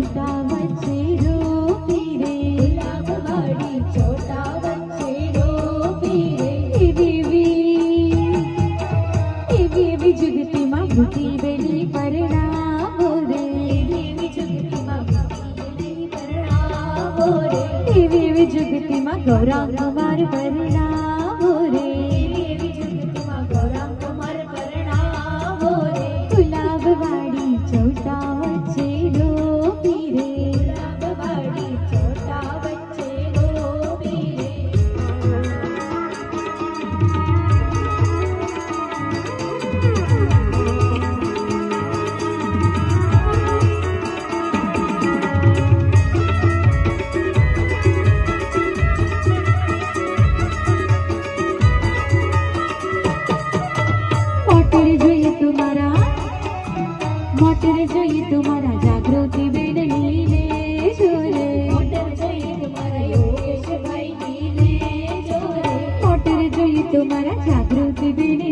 छोटा बच्चे रोपी रे गुलाबवाड़ी छोटा बच्चे रोपी रे एवी जुगती मां भूती बेली परणावो रे एवी जुगती मां भूती बेली परणावो रे एवी जुगती मां गौरांग कुमार परणावो रे एवी जुगती मां गौरांग कुमार परणावो रे गुलाबवाड़ी छोटा बच्चे रोपी रे गुलाबवाड़ी छोटा बच्चे रोपी रे मोटर જોઈએ तुम्हारा जागृति बेन नीले जोरे मोटर જોઈએ तुम्हारा योगेश भाई नीले जोरे मोटर જોઈએ तुम्हारा जागृति बेन